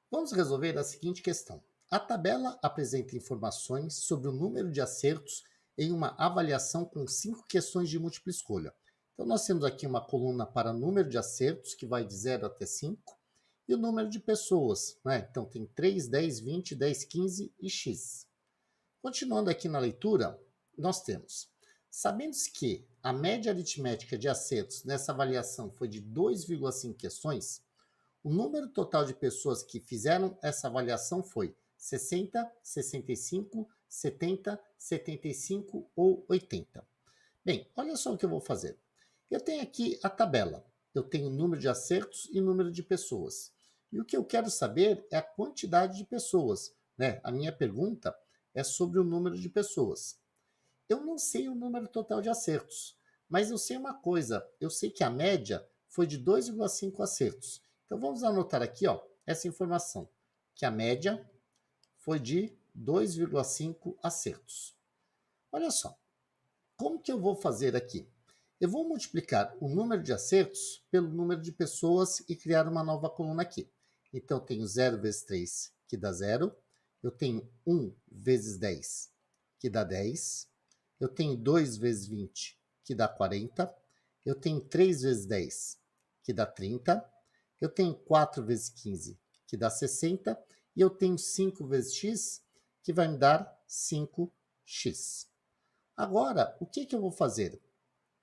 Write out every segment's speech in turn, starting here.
Vamos resolver a seguinte questão. A tabela apresenta informações sobre o número de acertos em uma avaliação com 5 questões de múltipla escolha. Então, nós temos aqui uma coluna para número de acertos, que vai de 0 até 5, e o número de pessoas, né? Então, tem 3, 10, 20, 10, 15 e x. Continuando aqui na leitura, nós temos: sabendo-se que a média aritmética de acertos nessa avaliação foi de 2,5 questões, o número total de pessoas que fizeram essa avaliação foi 60, 65, 70, 75 ou 80. Bem, olha só o que eu vou fazer. Eu tenho aqui a tabela. Eu tenho o número de acertos e o número de pessoas. E o que eu quero saber é a quantidade de pessoas, né? A minha pergunta é sobre o número de pessoas. Eu não sei o número total de acertos, mas eu sei uma coisa, eu sei que a média foi de 2,5 acertos. Então vamos anotar aqui, ó, essa informação, que a média foi de 2,5 acertos. Olha só, como que eu vou fazer aqui? Eu vou multiplicar o número de acertos pelo número de pessoas e criar uma nova coluna aqui. Então, eu tenho 0 vezes 3, que dá 0. Eu tenho 1 vezes 10, que dá 10. Eu tenho 2 vezes 20, que dá 40. Eu tenho 3 vezes 10, que dá 30. Eu tenho 4 vezes 15, que dá 60. E eu tenho 5 vezes x, que vai me dar 5x. Agora, o que eu vou fazer?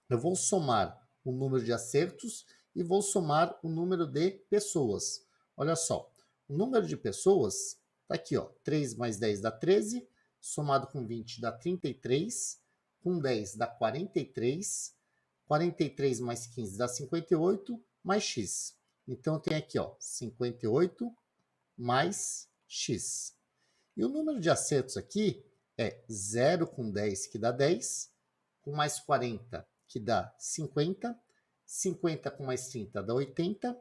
Eu vou somar o número de acertos e vou somar o número de pessoas. Olha só, o número de pessoas está aqui, ó, 3 mais 10 dá 13, somado com 20 dá 33, com 10 dá 43, 43 mais 15 dá 58, mais x. Então, tem aqui, ó, 58 mais x. E o número de acertos aqui é 0 com 10, que dá 10, com mais 40, que dá 50, 50 com mais 30 dá 80,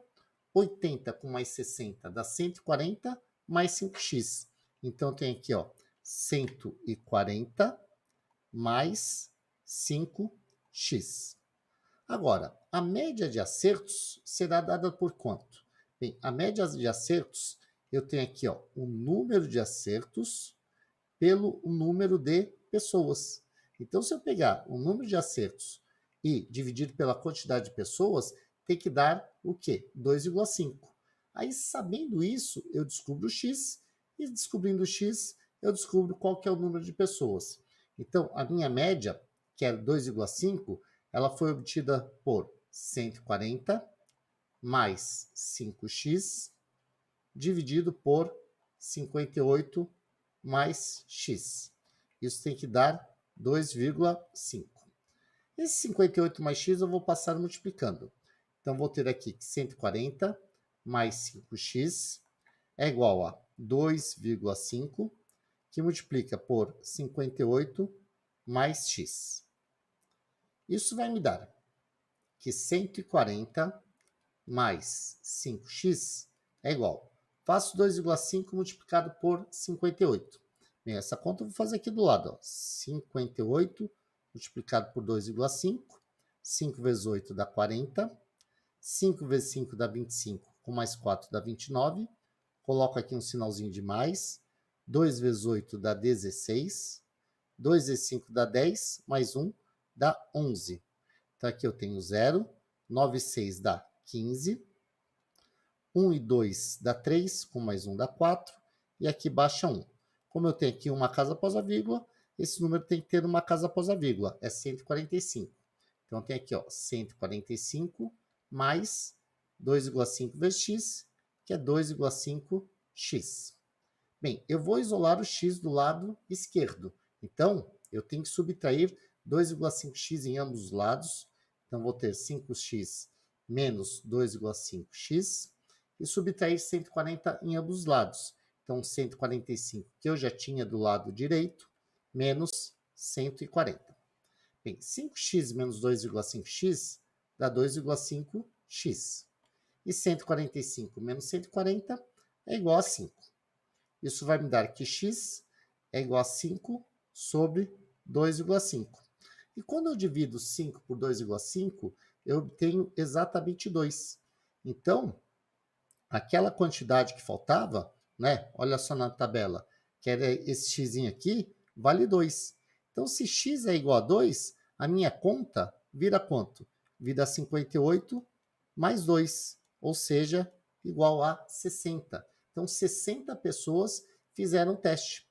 80 com mais 60 dá 140, mais 5x. Então tem aqui, ó, 140 mais 5x. Agora, a média de acertos será dada por quanto? Bem, a média de acertos, eu tenho aqui, ó, o número de acertos pelo número de pessoas. Então, se eu pegar o número de acertos e dividir pela quantidade de pessoas, tem que dar o quê? 2,5. Aí, sabendo isso, eu descubro o x, e descobrindo o x, eu descubro qual que é o número de pessoas. Então, a minha média, que é 2,5, ela foi obtida por 140 mais 5x dividido por 58 mais x. Isso tem que dar 2,5. Esse 58 mais x eu vou passar multiplicando. Então, vou ter aqui que 140 mais 5x é igual a 2,5, que multiplica por 58 mais x. Isso vai me dar que 140 mais 5x é igual. Faço 2,5 multiplicado por 58. Bem, essa conta eu vou fazer aqui do lado. Ó. 58 multiplicado por 2,5. 5 vezes 8 dá 40. 5 vezes 5 dá 25. Com mais 4 dá 29. Coloco aqui um sinalzinho de mais. 2 vezes 8 dá 16. 2 vezes 5 dá 10. Mais 1 dá 11. Então aqui eu tenho 0. 9 e 6 dá 15. 1 e 2 dá 3, com mais 1 dá 4, e aqui baixa 1. Como eu tenho aqui uma casa após a vírgula, esse número tem que ter uma casa após a vírgula, é 145. Então tem aqui, ó, 145 mais 2,5 vezes x, que é 2,5x. Bem, eu vou isolar o x do lado esquerdo. Então, eu tenho que subtrair 2,5x em ambos os lados. Então, vou ter 5x menos 2,5x e subtrair 140 em ambos os lados. Então, 145 que eu já tinha do lado direito, menos 140. Bem, 5x menos 2,5x dá 2,5x. E 145 menos 140 é igual a 5. Isso vai me dar que x é igual a 5 sobre 2,5. E quando eu divido 5 por 2,5, eu obtenho exatamente 2. Então, aquela quantidade que faltava, né? Olha só na tabela, que era esse x aqui, vale 2. Então, se x é igual a 2, a minha conta vira quanto? Vira 58 mais 2, ou seja, igual a 60. Então, 60 pessoas fizeram o teste.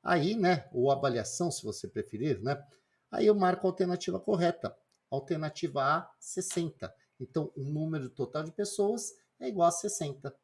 Aí, né, ou avaliação, se você preferir, né? Aí eu marco a alternativa correta. Alternativa A, 60. Então, o número total de pessoas é igual a 60.